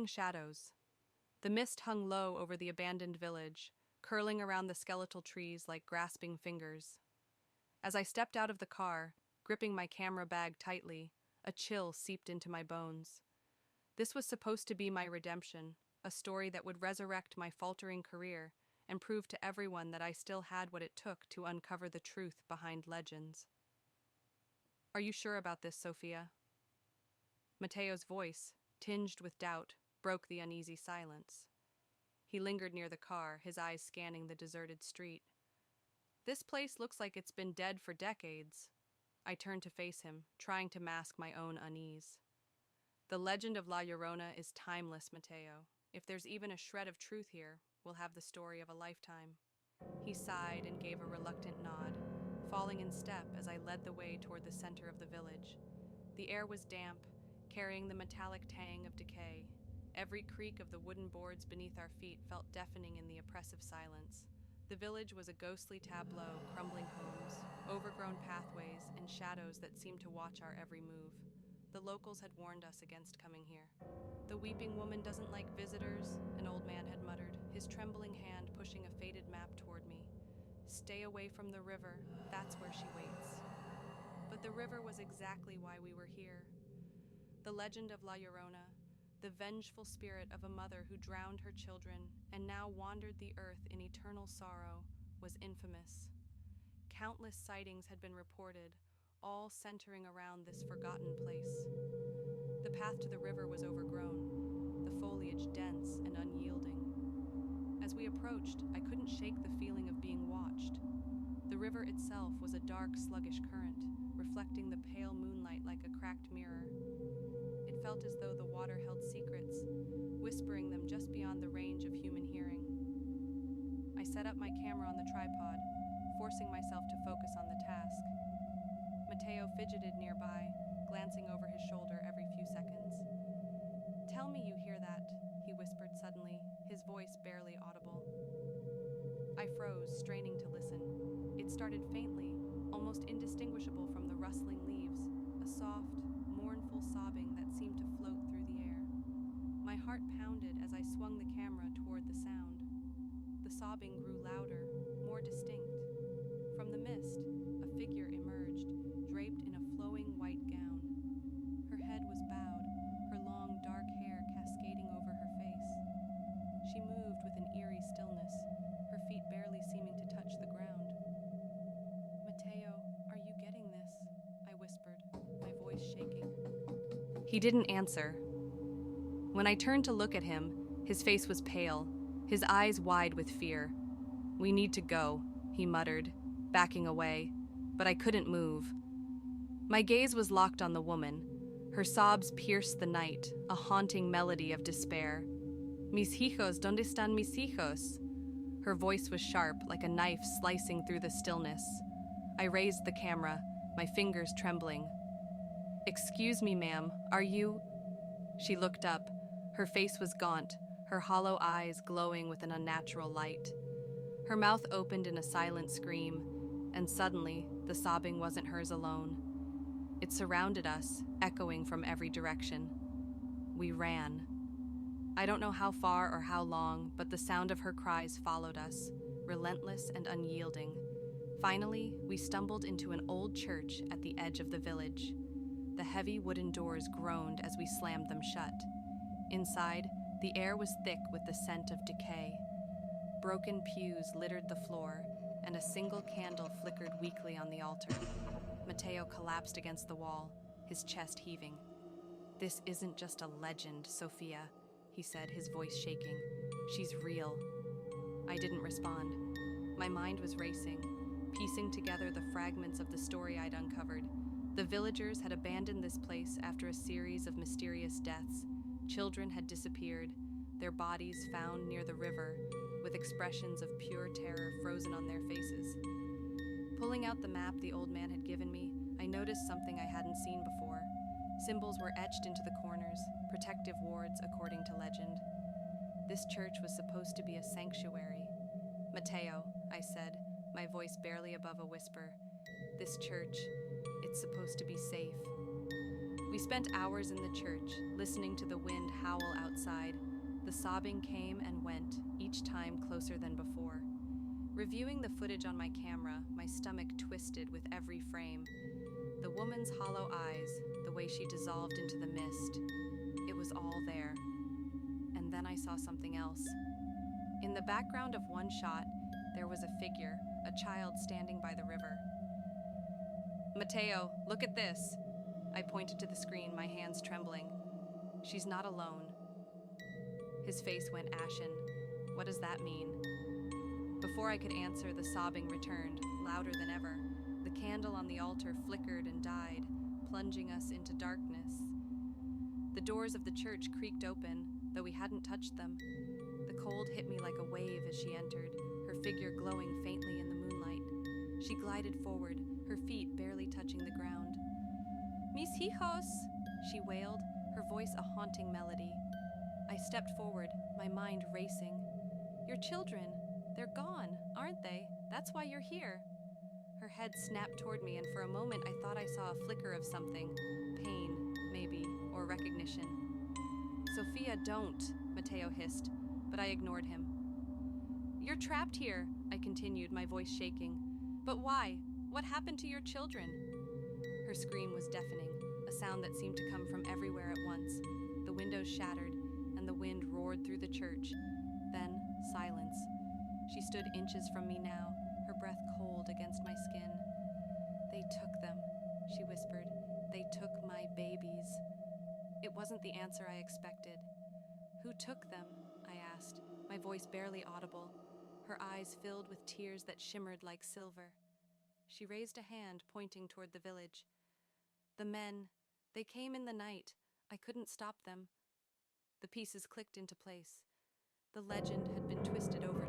Shadows. The mist hung low over the abandoned village, curling around the skeletal trees like grasping fingers. As I stepped out of the car, gripping my camera bag tightly, a chill seeped into my bones. This was supposed to be my redemption, a story that would resurrect my faltering career and prove to everyone that I still had what it took to uncover the truth behind legends. Are you sure about this, Sophia? Mateo's voice, tinged with doubt, broke the uneasy silence. He lingered near the car, his eyes scanning the deserted street. This place looks like it's been dead for decades. I turned to face him, trying to mask my own unease. The legend of La Llorona is timeless, Mateo. If there's even a shred of truth here, we'll have the story of a lifetime. He sighed and gave a reluctant nod, falling in step as I led the way toward the center of the village. The air was damp, carrying the metallic tang of decay. Every creak of the wooden boards beneath our feet felt deafening in the oppressive silence. The village was a ghostly tableau, crumbling homes, overgrown pathways, and shadows that seemed to watch our every move. The locals had warned us against coming here. "The weeping woman doesn't like visitors," an old man had muttered, his trembling hand pushing a faded map toward me. "Stay away from the river, that's where she waits." But the river was exactly why we were here. The legend of La Llorona, the vengeful spirit of a mother who drowned her children and now wandered the earth in eternal sorrow, was infamous. Countless sightings had been reported, all centering around this forgotten place. The path to the river was overgrown, the foliage dense and unyielding. As we approached, I couldn't shake the feeling of being watched. The river itself was a dark, sluggish current, reflecting the pale moonlight like a cracked mirror. It felt as though the water held secrets, whispering them just beyond the range of human hearing. I set up my camera on the tripod, forcing myself to focus on the task. Mateo fidgeted nearby, glancing over his shoulder every few seconds. "Tell me you hear that," he whispered suddenly, his voice barely audible. I froze, straining to listen. It started faintly, almost indistinguishable from the rustling leaves, a soft, mournful sobbing that seemed to float through the air. My heart pounded as I swung the camera toward the sound. The sobbing grew louder, more distinct. From the mist, a figure emerged, draped in a flowing white gown. Her head was bowed, her long dark hair cascading over her face. She moved with an eerie stillness, her feet barely seeming to touch the ground. "Mateo, are you getting this?" I whispered, my voice shaking. He didn't answer. When I turned to look at him, his face was pale, his eyes wide with fear. "We need to go," he muttered, backing away, but I couldn't move. My gaze was locked on the woman. Her sobs pierced the night, a haunting melody of despair. "Mis hijos, ¿dónde están mis hijos?" Her voice was sharp, like a knife slicing through the stillness. I raised the camera, my fingers trembling. "Excuse me, ma'am, are you—" She looked up. Her face was gaunt, her hollow eyes glowing with an unnatural light. Her mouth opened in a silent scream, and suddenly, the sobbing wasn't hers alone. It surrounded us, echoing from every direction. We ran. I don't know how far or how long, but the sound of her cries followed us, relentless and unyielding. Finally, we stumbled into an old church at the edge of the village. The heavy wooden doors groaned as we slammed them shut. Inside, the air was thick with the scent of decay. Broken pews littered the floor, and a single candle flickered weakly on the altar. Mateo collapsed against the wall, his chest heaving. "This isn't just a legend, Sophia," he said, his voice shaking. "She's real." I didn't respond. My mind was racing, piecing together the fragments of the story I'd uncovered. The villagers had abandoned this place after a series of mysterious deaths. Children had disappeared, their bodies found near the river, with expressions of pure terror frozen on their faces. Pulling out the map the old man had given me, I noticed something I hadn't seen before. Symbols were etched into the corners, protective wards according to legend. This church was supposed to be a sanctuary. "Mateo," I said, my voice barely above a whisper, "this church, it's supposed to be safe." We spent hours in the church, listening to the wind howl outside. The sobbing came and went, each time closer than before. Reviewing the footage on my camera, my stomach twisted with every frame. The woman's hollow eyes, the way she dissolved into the mist. It was all there. And then I saw something else. In the background of one shot, there was a figure, a child standing by the river. "Mateo, look at this." I pointed to the screen, my hands trembling. "She's not alone." His face went ashen. What does that mean? Before I could answer, the sobbing returned, louder than ever. The candle on the altar flickered and died, plunging us into darkness. The doors of the church creaked open, though we hadn't touched them. The cold hit me like a wave as she entered, her figure glowing faintly in the moonlight. She glided forward, her feet barely touching the ground. "Mis hijos!" she wailed, her voice a haunting melody. I stepped forward, my mind racing. "Your children, they're gone, aren't they? That's why you're here." Her head snapped toward me, and for a moment I thought I saw a flicker of something. Pain, maybe, or recognition. "Sophia, don't," Mateo hissed, but I ignored him. "You're trapped here," I continued, my voice shaking. "But why? What happened to your children?" Her scream was deafening, a sound that seemed to come from everywhere at once. The windows shattered, and the wind roared through the church. Then, silence. She stood inches from me now, her breath cold against my skin. "They took them," she whispered. "They took my babies." It wasn't the answer I expected. "Who took them?" I asked, my voice barely audible. Her eyes filled with tears that shimmered like silver. She raised a hand, pointing toward the village. "The men, they came in the night. I couldn't stop them." The pieces clicked into place. The legend had been twisted over